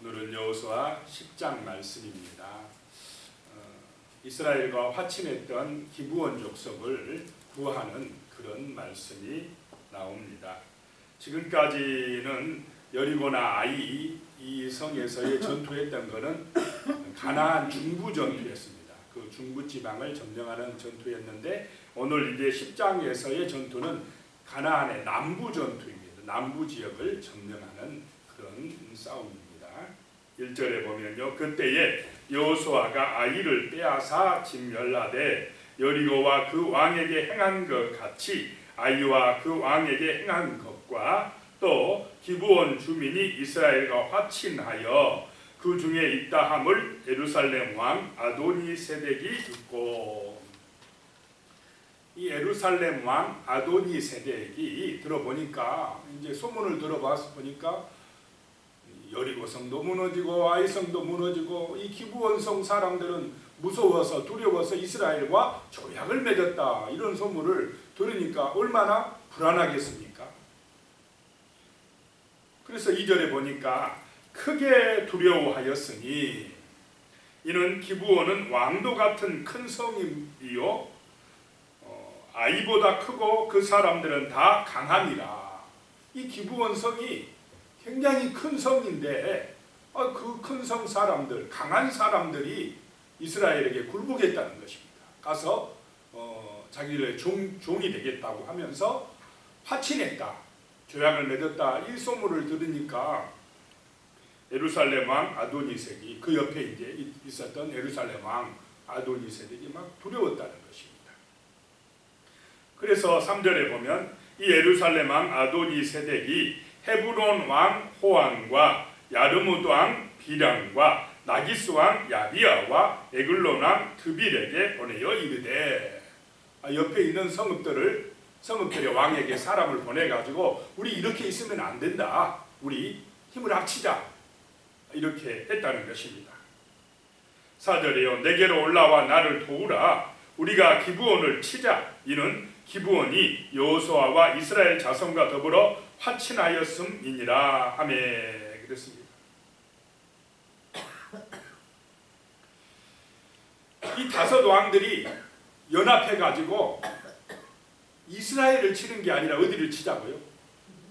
오늘은 여호수아 10장 말씀입니다. 이스라엘과 화친했던 기브온 족속을 구하는 그런 말씀이 나옵니다. 지금까지는 여리고나 아이 이 성에서의 전투했던 것은 가나안 중부 전투였습니다. 그 중부 지방을 점령하는 전투였는데 오늘 이제 10장에서의 전투는 가나안의 남부 전투입니다. 남부 지역을 점령하는 그런 싸움입니다. 1절에 보면요, 그때에 여호수아가 아이를 빼앗아 진멸하되 여리고와 그 왕에게 행한 것 같이 아이와 그 왕에게 행한 것과 또 기브온 주민이 이스라엘과 화친하여 그 중에 있다 함을 예루살렘 왕 아도니세덱이 듣고, 이 예루살렘 왕 아도니세덱이 들어보니까, 이제 소문을 들어봐서 보니까 여리고 성도 무너지고 아이 성도 무너지고 이 기브온 성 사람들은 무서워서 두려워서 이스라엘과 조약을 맺었다, 이런 소문을 들으니까 얼마나 불안하겠습니까? 그래서 2절에 보니까 크게 두려워하였으니 이는 기브온은 왕도 같은 큰 성이요 아이보다 크고 그 사람들은 다 강함이라. 이 기브온 성이 굉장히 큰 성인데 그 큰 성 사람들, 강한 사람들이 이스라엘에게 굴복했다는 것입니다. 가서 자기들의 종이 되겠다고 하면서 화친했다, 조약을 맺었다, 이 소문을 들으니까 예루살렘 왕 아도니세덱이, 그 옆에 이제 있었던 예루살렘 왕 아도니세덱이 막 두려웠다는 것입니다. 그래서 3절에 보면 이 예루살렘 왕 아도니세덱이 헤브론 왕 호안과 야르뭇 왕 비량과 나기스 왕 야비아와 에글론 왕 드빌에게 보내어 이르되, 옆에 있는 성읍들의 왕에게 사람을 보내가지고 우리 이렇게 있으면 안 된다, 우리 힘을 합치자, 이렇게 했다는 것입니다. 4절에요, 내게로 올라와 나를 도우라. 우리가 기브온을 치자. 이는 기브온이 여호수아와 이스라엘 자손과 더불어 화친하였음이니라 하매 그랬습니다. 이 5 왕들이 연합해가지고 이스라엘을 치는 게 아니라 어디를 치자고요?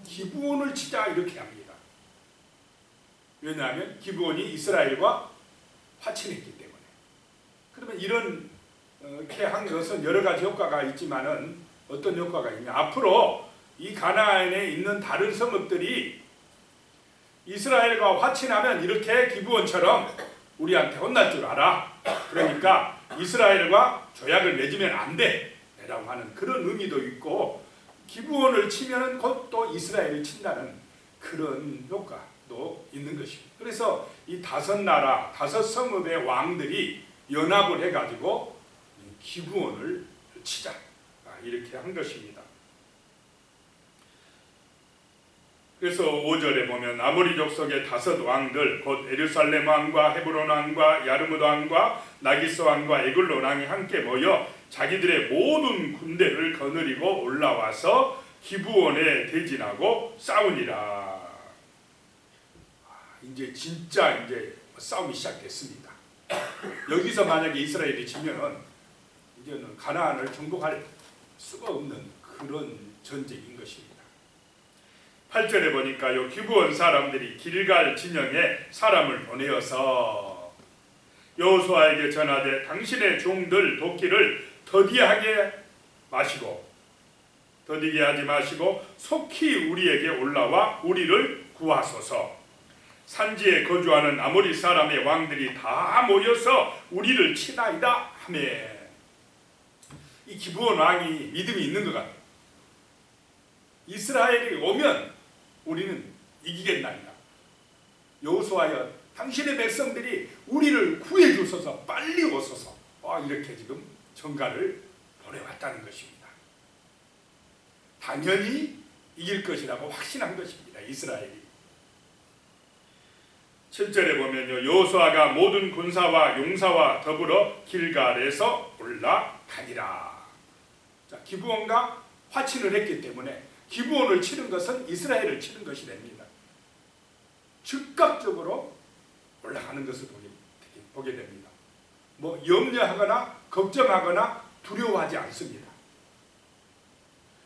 기브온을 치자, 이렇게 합니다. 왜냐하면 기브온이 이스라엘과 화친했기 때문에. 그러면 이렇게 한 것은 여러 가지 효과가 있지만은 어떤 효과가 있냐? 앞으로 이 가나안에 있는 다른 성읍들이 이스라엘과 화친하면 이렇게 기브온처럼 우리한테 혼날 줄 알아. 그러니까 이스라엘과 조약을 맺으면 안 돼 라고 하는 그런 의미도 있고, 기브온을 치면 곧 또 이스라엘을 친다는 그런 효과도 있는 것입니다. 그래서 이 5 나라, 5 성읍의 왕들이 연합을 해가지고 기브온을 치자, 이렇게 한 것입니다. 그래서 5절에 보면 아모리 족속의 5 왕들 곧 예루살렘 왕과 헤브론 왕과 야르뭇 왕과 나기스 왕과 에글론 왕이 함께 모여 자기들의 모든 군대를 거느리고 올라와서 기브온에 대진하고 싸우니라. 이제 진짜 싸움이 시작됐습니다. 여기서 만약에 이스라엘이 지면 이제는 가나안을 정복할 수가 없는 그런 전쟁인 것입니다. 8절에 보니까요, 기브온 사람들이 길갈 진영에 사람을 보내어서 여호수아에게 전하되 당신의 종들 돕기를 더디게 하지 마시고 속히 우리에게 올라와 우리를 구하소서. 산지에 거주하는 아모리 사람의 왕들이 다 모여서 우리를 치나이다 하매. 이 기브온 왕이 믿음이 있는 것 같아요. 이스라엘이 오면 우리는 이기겠나이다. 여호수아여, 당신의 백성들이 우리를 구해 주소서, 빨리 오소서. 이렇게 지금 전가를 보내왔다는 것입니다. 당연히 이길 것이라고 확신한 것입니다, 이스라엘이. 7절에 보면요, 여호수아가 모든 군사와 용사와 더불어 길갈에서 올라가니라. 자, 기브온과 화친을 했기 때문에 기브온을 치는 것은 이스라엘을 치는 것이 됩니다. 즉각적으로 올라가는 것을 보게 됩니다. 뭐 염려하거나 걱정하거나 두려워하지 않습니다.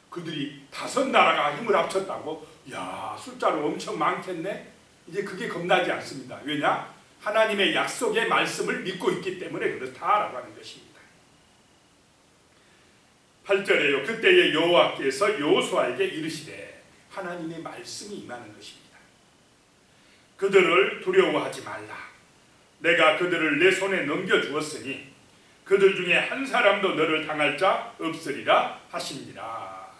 그들이 5나라가 힘을 합쳤다고 야 숫자로 엄청 많겠네? 이제 그게 겁나지 않습니다. 왜냐? 하나님의 약속의 말씀을 믿고 있기 때문에 그렇다라고 하는 것입니다. 8절에요. 그때의 여호와께서 여호수아에게 이르시되 하나님의 말씀이 임하는 것입니다. 그들을 두려워하지 말라. 내가 그들을 내 손에 넘겨주었으니 그들 중에 한 사람도 너를 당할 자 없으리라 하시니라.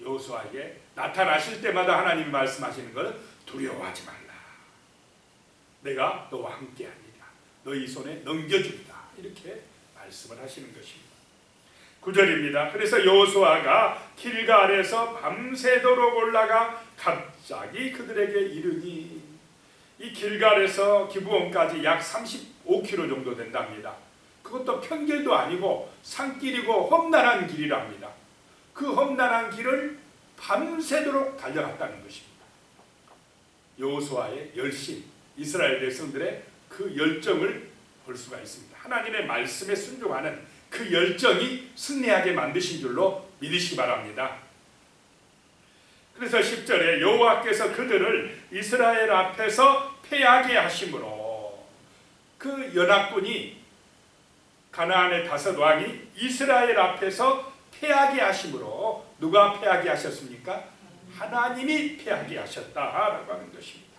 여호수아에게 나타나실 때마다 하나님이 말씀하시는 것은 두려워하지 말라. 내가 너와 함께하니라. 너희 손에 넘겨주리라. 이렇게 말씀을 하시는 것입니다. 9절입니다. 그래서 여호수아가 길갈에서 밤새도록 올라가 갑자기 그들에게 이르니, 이 길갈에서 기브온까지 약 35km 정도 된답니다. 그것도 편길도 아니고 산길이고 험난한 길이랍니다. 그 험난한 길을 밤새도록 달려갔다는 것입니다. 여호수아의 열심, 이스라엘 백성들의 그 열정을 볼 수가 있습니다. 하나님의 말씀에 순종하는 그 열정이 승리하게 만드신 줄로 믿으시기 바랍니다. 그래서 10절에 여호와께서 그들을 이스라엘 앞에서 패하게 하심으로, 그 연합군이 가나안의 5왕이 이스라엘 앞에서 패하게 하심으로, 누가 패하게 하셨습니까? 하나님이 패하게 하셨다라고 하는 것입니다.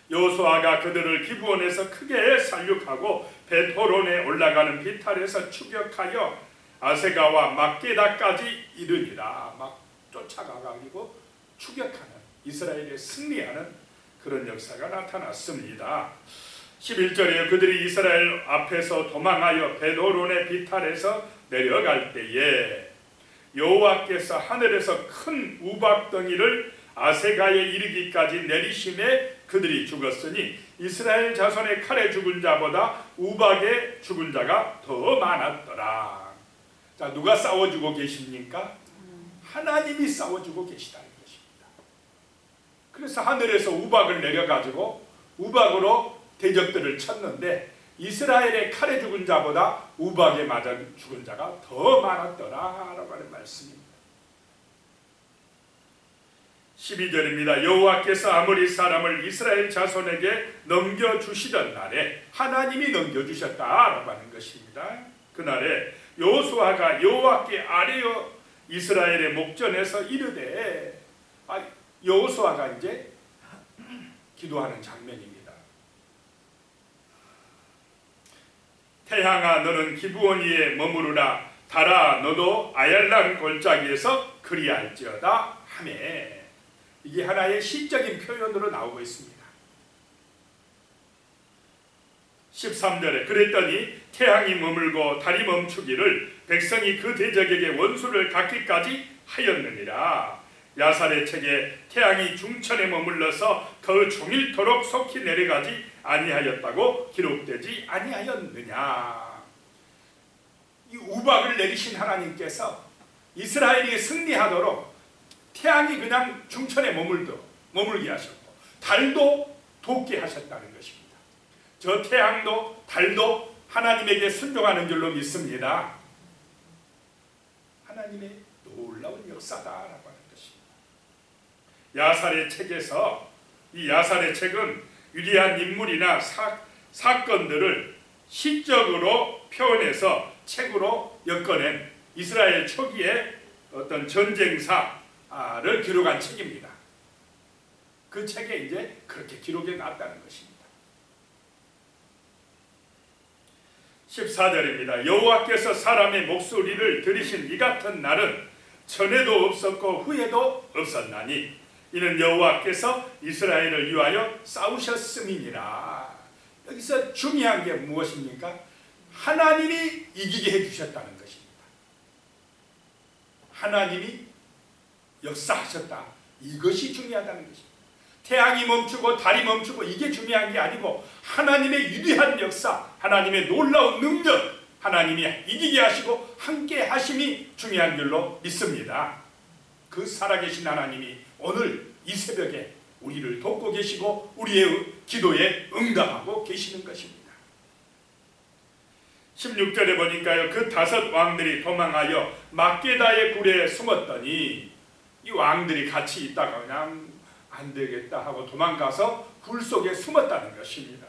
여호수아가 그들을 기브온에서 크게 살육하고 벳호론에 올라가는 비탈에서 추격하여 아세가와 막게다까지 이르니라. 막 쫓아가가지고 추격하는, 이스라엘에 승리하는 그런 역사가 나타났습니다. 11절에 그들이 이스라엘 앞에서 도망하여 벳호론의 비탈에서 내려갈 때에 여호와께서 하늘에서 큰 우박덩이를 아세가에 이르기까지 내리심에 그들이 죽었으니 이스라엘 자손의 칼에 죽은 자보다 우박에 죽은 자가 더 많았더라. 자, 누가 싸워주고 계십니까? 하나님이 싸워주고 계시다는 것입니다. 그래서 하늘에서 우박을 내려가지고 우박으로 대적들을 쳤는데 이스라엘의 칼에 죽은 자보다 우박에 맞아 죽은 자가 더 많았더라라고 하는 말씀입니다. 12절입니다. 여호와께서 아모리 사람을 이스라엘 자손에게 넘겨주시던 날에 하나님이 넘겨주셨다라고 하는 것입니다. 그날에 여호수아가 여호와께 아뢰어 이스라엘의 목전에서 이르되, 여호수아가 이제 기도하는 장면입니다. 태양아 너는 기브온 위에 머무르라. 달아 너도 아얄란 골짜기에서 그리할지어다 하매, 이게 하나의 시적인 표현으로 나오고 있습니다. 13절에 그랬더니 태양이 머물고 달이 멈추기를 백성이 그 대적에게 원수를 갚기까지 하였느니라. 야살의 책에 태양이 중천에 머물러서 그 종일토록 속히 내려가지 아니하였다고 기록되지 아니하였느냐. 이 우박을 내리신 하나님께서 이스라엘이 승리하도록 태양이 그냥 중천에 머물게 하셨고 달도 돕게 하셨다는 것입니다. 저 태양도 달도 하나님에게 순종하는 줄로 믿습니다. 하나님의 놀라운 역사다라고 하는 것입니다. 야살의 책에서, 이 야살의 책은 위대한 인물이나 사건들을 시적으로 표현해서 책으로 엮어낸 이스라엘 초기의 어떤 전쟁사를 기록한 책입니다. 그 책에 이제 그렇게 기록해 놨다는 것입니다. 14절입니다. 여호와께서 사람의 목소리를 들으신 이 같은 날은 전에도 없었고 후에도 없었나니 이는 여호와께서 이스라엘을 위하여 싸우셨음이니라. 여기서 중요한 게 무엇입니까? 하나님이 이기게 해주셨다는 것입니다. 하나님이 역사하셨다. 이것이 중요하다는 것입니다. 태양이 멈추고 달이 멈추고 이게 중요한 게 아니고 하나님의 위대한 역사, 하나님의 놀라운 능력, 하나님이 이기게 하시고 함께 하심이 중요한 줄로 믿습니다. 그 살아계신 하나님이 오늘 이 새벽에 우리를 돕고 계시고 우리의 기도에 응답하고 계시는 것입니다. 16절에 보니까요, 그 5 왕들이 도망하여 막게다의 굴에 숨었더니, 이 왕들이 같이 있다가 그냥 안 되겠다 하고 도망가서 굴 속에 숨었다는 것입니다.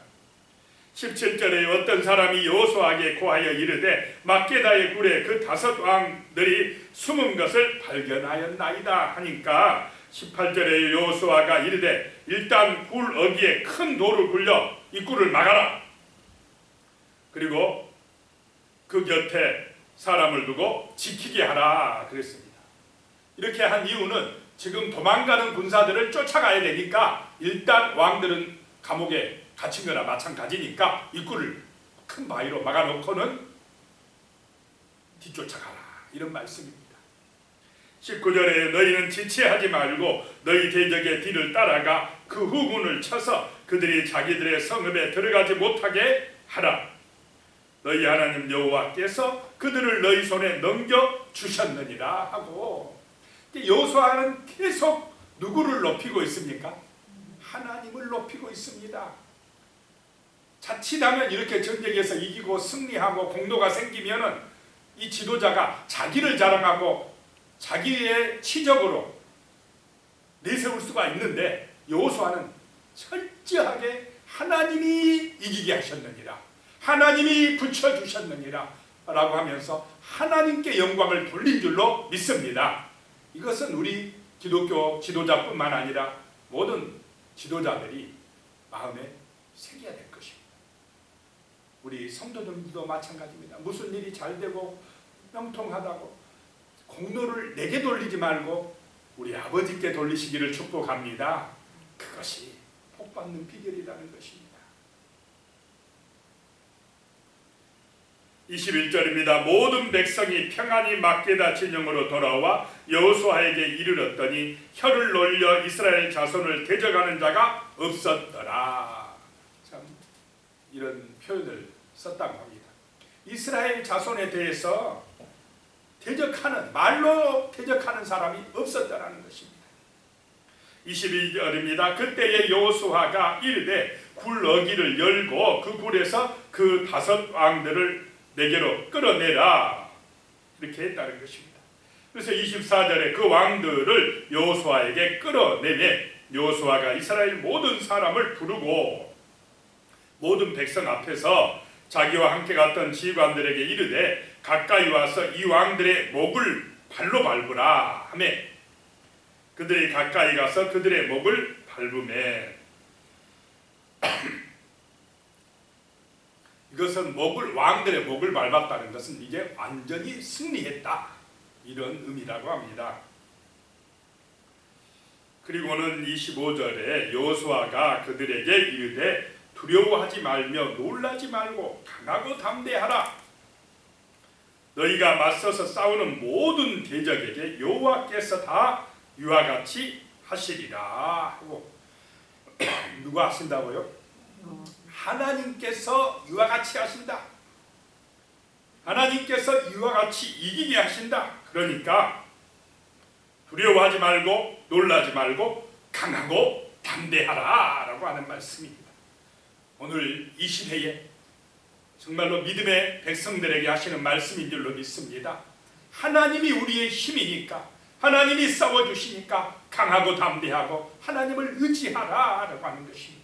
17절에 어떤 사람이 여호수아에게 고하여 이르되 막게다의 굴에 그 5 왕들이 숨은 것을 발견하였나이다 하니까, 18절에 여호수아가 이르되 일단 굴 어귀에 큰 돌을 굴려 입구를 막아라. 그리고 그 곁에 사람을 두고 지키게 하라 그랬습니다. 이렇게 한 이유는 지금 도망가는 군사들을 쫓아가야 되니까 일단 왕들은 감옥에 갇힌 거나 마찬가지니까 입구를 큰 바위로 막아놓고는 뒤쫓아가라, 이런 말씀입니다. 19절에 너희는 지체하지 말고 너희 대적의 뒤를 따라가 그 후군을 쳐서 그들이 자기들의 성읍에 들어가지 못하게 하라. 너희 하나님 여호와께서 그들을 너희 손에 넘겨주셨느니라 하고, 여호수아는 계속 누구를 높이고 있습니까? 하나님을 높이고 있습니다. 자칫하면 이렇게 전쟁에서 이기고 승리하고 공로가 생기면은 이 지도자가 자기를 자랑하고 자기의 치적으로 내세울 수가 있는데, 여호수아는 철저하게 하나님이 이기게 하셨느니라, 하나님이 붙여주셨느니라 라고 하면서 하나님께 영광을 돌린 줄로 믿습니다. 이것은 우리 기독교 지도자뿐만 아니라 모든 지도자들이 마음에 새겨야 될 것입니다. 우리 성도들도 마찬가지입니다. 무슨 일이 잘 되고 형통하다고 공로를 내게 돌리지 말고 우리 아버지께 돌리시기를 축복합니다. 그것이 복받는 비결이라는 것입니다. 21절입니다. 모든 백성이 평안히 막게다 진영으로 돌아와 여호수아에게 이르렀더니 혀를 놀려 이스라엘 자손을 대적하는 자가 없었더라. 참 이런 표현을 썼다고 합니다. 이스라엘 자손에 대해서 대적하는, 말로 대적하는 사람이 없었다라는 것입니다. 22절입니다. 그때에 여호수아가 이르되 굴 어귀를 열고 그 굴에서 그 5 왕들을 내게로 끌어내라, 이렇게 했다는 것입니다. 그래서 24절에 그 왕들을 여호수아에게 끌어내매 여호수아가 이스라엘 모든 사람을 부르고 모든 백성 앞에서 자기와 함께 갔던 지휘관들에게 이르되 가까이 와서 이 왕들의 목을 발로 밟으라 하며 그들이 가까이 가서 그들의 목을 밟으매 이것은 왕들의 목을 밟았다는 것은 이제 완전히 승리했다, 이런 의미라고 합니다. 그리고는 25절에 여호수아가 그들에게 이르되 두려워하지 말며 놀라지 말고 강하고 담대하라. 너희가 맞서서 싸우는 모든 대적에게 여호와께서 다 이와 같이 하시리라 하고 누가 하신다고요? 하나님께서 이와 같이 하신다. 하나님께서 이와 같이 이기게 하신다. 그러니까 두려워하지 말고 놀라지 말고 강하고 담대하라 라고 하는 말씀입니다. 오늘 이 시대에 정말로 믿음의 백성들에게 하시는 말씀인 줄로 믿습니다. 하나님이 우리의 힘이니까, 하나님이 싸워주시니까 강하고 담대하고 하나님을 의지하라 라고 하는 것입니다.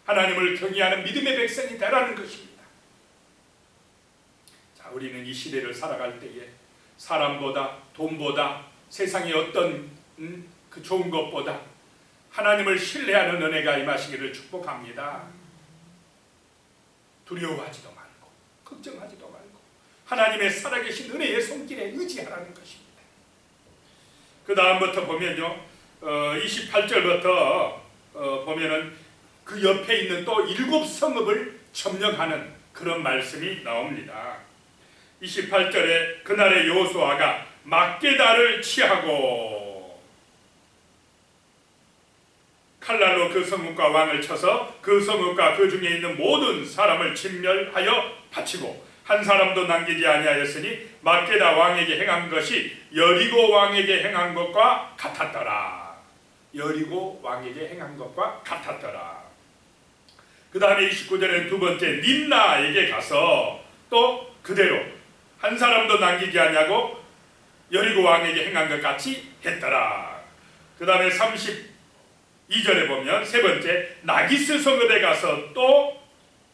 하나님을 경외하는 믿음의 백성이 되라는 것입니다. 자, 우리는 이 시대를 살아갈 때에 사람보다 돈보다 세상의 어떤 그 좋은 것보다 하나님을 신뢰하는 은혜가 임하시기를 축복합니다. 두려워하지도 말고 걱정하지도 말고 하나님의 살아계신 은혜의 손길에 의지하라는 것입니다. 그 다음부터 보면요, 28절부터 보면은 그 옆에 있는 또 7 성읍을 점령하는 그런 말씀이 나옵니다. 28절에 그날의 여호수아가 막게다를 취하고 칼날로 그 성읍과 왕을 쳐서 그 성읍과 그 중에 있는 모든 사람을 진멸하여 바치고 한 사람도 남기지 아니하였으니 막게다 왕에게 행한 것이 여리고 왕에게 행한 것과 같았더라. 여리고 왕에게 행한 것과 같았더라. 그 다음에 29절에는 두 번째 림나에게 가서 또 그대로 한 사람도 남기지 아니하고 여리고 왕에게 행한 것 같이 했더라. 그 다음에 32절에 보면 세 번째 나기스 성읍에 가서 또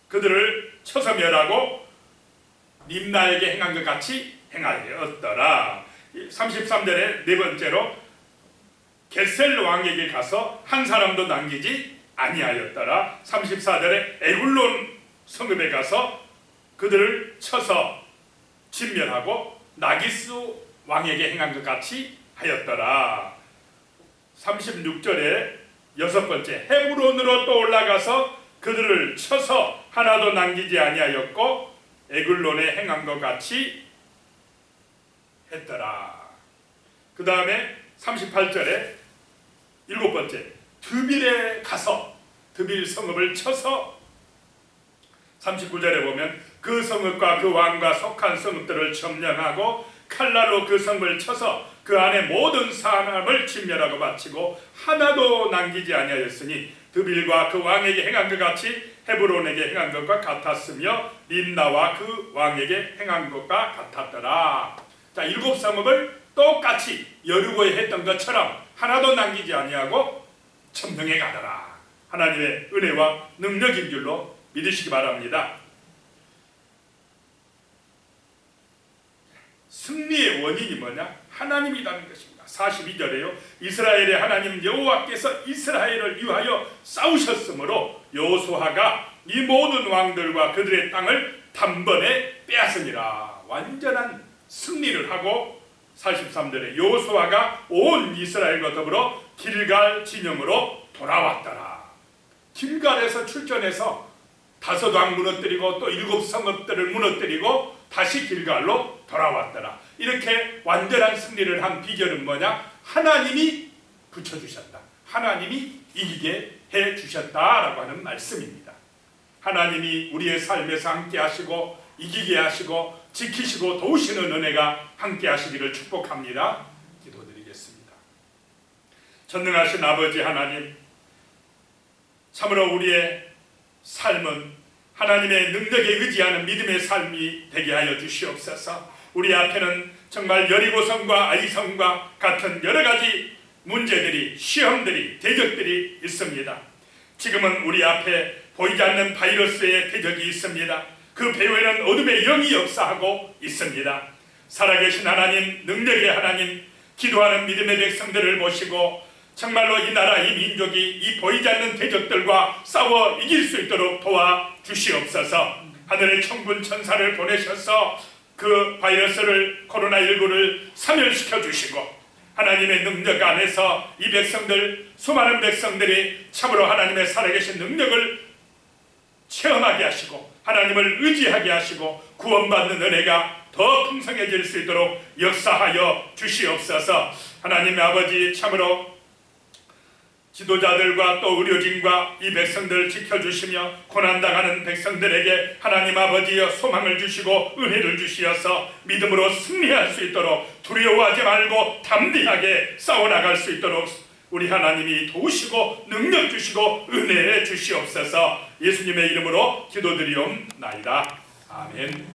그들을 쳐서 멸하고 림나에게 행한 것 같이 행하였더라. 33절에 네 번째로 게셀 왕에게 가서 한 사람도 남기지 아니하였더라. 34절에 에굴론 성읍에 가서 그들을 쳐서 진멸하고 나기스 왕에게 행한 것 같이 하였더라. 36절에 여섯 번째 헤브론으로 또 올라가서 그들을 쳐서 하나도 남기지 아니하였고 에글론에 행한 것 같이 했더라. 그 다음에 38절에 일곱 번째 드빌에 가서 드빌 성읍을 쳐서 39절에 보면 그 성읍과 그 왕과 속한 성읍들을 점령하고 칼날로 그 성을 쳐서 그 안에 모든 사람을 진멸하고 바치고 하나도 남기지 아니하였으니 드빌과 그 왕에게 행한 것 같이 헤브론에게 행한 것과 같았으며 림나와 그 왕에게 행한 것과 같았더라. 자, 일곱 성읍을 똑같이 여리고에 했던 것처럼 하나도 남기지 아니하고 점령해 가더라. 하나님의 은혜와 능력인 줄로 믿으시기 바랍니다. 승리의 원인이 뭐냐? 하나님이라는 것입니다. 42절에요. 이스라엘의 하나님 여호와께서 이스라엘을 위하여 싸우셨으므로 여호수아가 이 모든 왕들과 그들의 땅을 단번에 빼앗으니라. 완전한 승리를 하고 43절에 여호수아가 온 이스라엘과 더불어 길갈 진영으로 돌아왔더라. 길갈에서 출전해서 다섯 왕 무너뜨리고 또 일곱 성읍들을 무너뜨리고 다시 길갈로 돌아왔더라. 이렇게 완전한 승리를 한 비결은 뭐냐? 하나님이 붙여주셨다. 하나님이 이기게 해주셨다라고 하는 말씀입니다. 하나님이 우리의 삶에서 함께 하시고 이기게 하시고 지키시고 도우시는 은혜가 함께 하시기를 축복합니다. 기도드리겠습니다. 전능하신 아버지 하나님, 참으로 우리의 삶은 하나님의 능력에 의지하는 믿음의 삶이 되게 하여 주시옵소서. 우리 앞에는 정말 여리고성과 아이성과 같은 여러 가지 문제들이, 시험들이, 대적들이 있습니다. 지금은 우리 앞에 보이지 않는 바이러스의 대적이 있습니다. 그 배후에는 어둠의 영이 역사하고 있습니다. 살아계신 하나님, 능력의 하나님, 기도하는 믿음의 백성들을 모시고 정말로 이 나라, 이 민족이 이 보이지 않는 대적들과 싸워 이길 수 있도록 도와주시옵소서. 하늘의 천군 천사를 보내셔서 그 바이러스를, 코로나19를 사멸시켜 주시고 하나님의 능력 안에서 이 백성들, 수많은 백성들이 참으로 하나님의 살아계신 능력을 체험하게 하시고 하나님을 의지하게 하시고 구원받는 은혜가 더 풍성해질 수 있도록 역사하여 주시옵소서. 하나님의 아버지, 참으로 지도자들과 또 의료진과 이 백성들을 지켜주시며 고난당하는 백성들에게 하나님 아버지여 소망을 주시고 은혜를 주시어서 믿음으로 승리할 수 있도록 두려워하지 말고 담대하게 싸워나갈 수 있도록 우리 하나님이 도우시고 능력 주시고 은혜 주시옵소서. 예수님의 이름으로 기도드리옵나이다. 아멘.